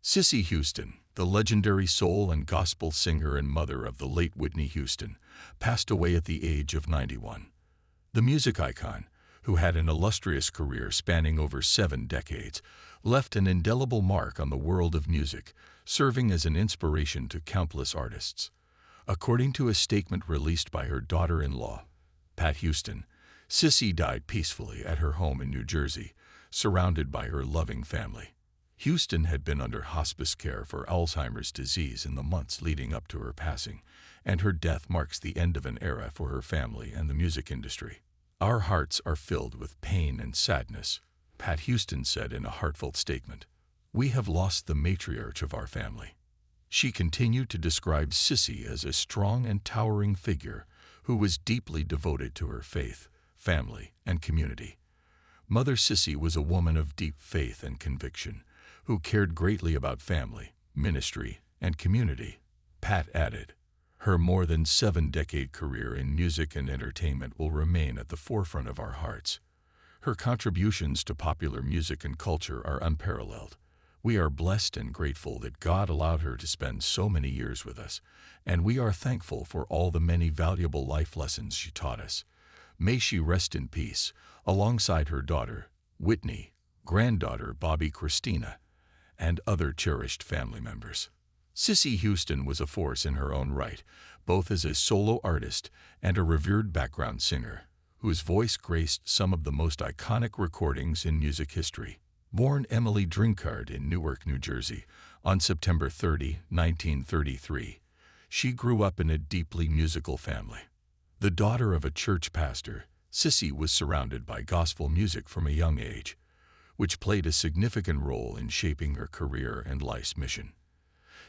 Cissy Houston, the legendary soul and gospel singer and mother of the late Whitney Houston, passed away at the age of 91. The music icon, who had an illustrious career spanning over 7 decades, left an indelible mark on the world of music, serving as an inspiration to countless artists. According to a statement released by her daughter-in-law, Pat Houston, Cissy died peacefully at her home in New Jersey, surrounded by her loving family. Houston had been under hospice care for Alzheimer's disease in the months leading up to her passing, and her death marks the end of an era for her family and the music industry. "Our hearts are filled with pain and sadness," Pat Houston said in a heartfelt statement. "We have lost the matriarch of our family." She continued to describe Cissy as a strong and towering figure who was deeply devoted to her faith, family, and community. Mother Cissy was a woman of deep faith and conviction, who cared greatly about family, ministry, and community. Pat added, "Her more than 7-decade career in music and entertainment will remain at the forefront of our hearts. Her contributions to popular music and culture are unparalleled. We are blessed and grateful that God allowed her to spend so many years with us, and we are thankful for all the many valuable life lessons she taught us. May she rest in peace, alongside her daughter, Whitney, granddaughter Bobbi Kristina, and other cherished family members." Cissy Houston was a force in her own right, both as a solo artist and a revered background singer, whose voice graced some of the most iconic recordings in music history. Born Emily Drinkard in Newark, New Jersey, on September 30, 1933, she grew up in a deeply musical family. The daughter of a church pastor, Cissy was surrounded by gospel music from a young age, which played a significant role in shaping her career and life's mission.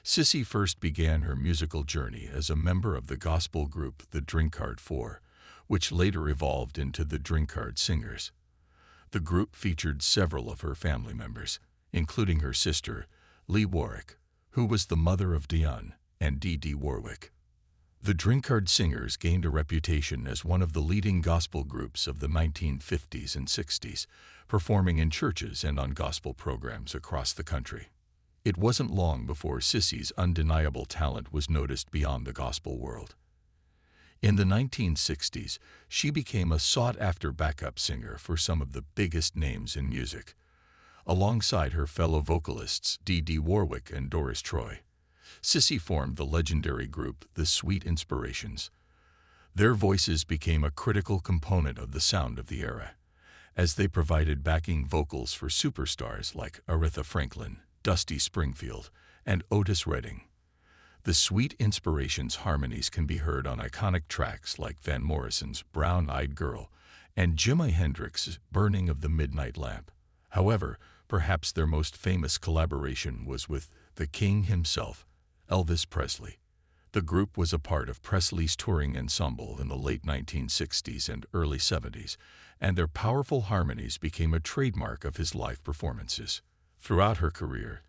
Cissy first began her musical journey as a member of the gospel group the Drinkard Four, which later evolved into the Drinkard Singers. The group featured several of her family members, including her sister, Lee Warwick, who was the mother of Dionne and Dee Dee Warwick. The Drinkard Singers gained a reputation as one of the leading gospel groups of the 1950s and 60s, performing in churches and on gospel programs across the country. It wasn't long before Cissy's undeniable talent was noticed beyond the gospel world. In the 1960s, she became a sought-after backup singer for some of the biggest names in music. Alongside her fellow vocalists Dee Dee Warwick and Doris Troy, Cissy formed the legendary group The Sweet Inspirations. Their voices became a critical component of the sound of the era, as they provided backing vocals for superstars like Aretha Franklin, Dusty Springfield, and Otis Redding. The Sweet Inspirations harmonies can be heard on iconic tracks like Van Morrison's Brown-Eyed Girl and Jimi Hendrix's Burning of the Midnight Lamp. However, perhaps their most famous collaboration was with the King himself, Elvis Presley. The group was a part of Presley's touring ensemble in the late 1960s and early 70s, and their powerful harmonies became a trademark of his live performances. Throughout her career,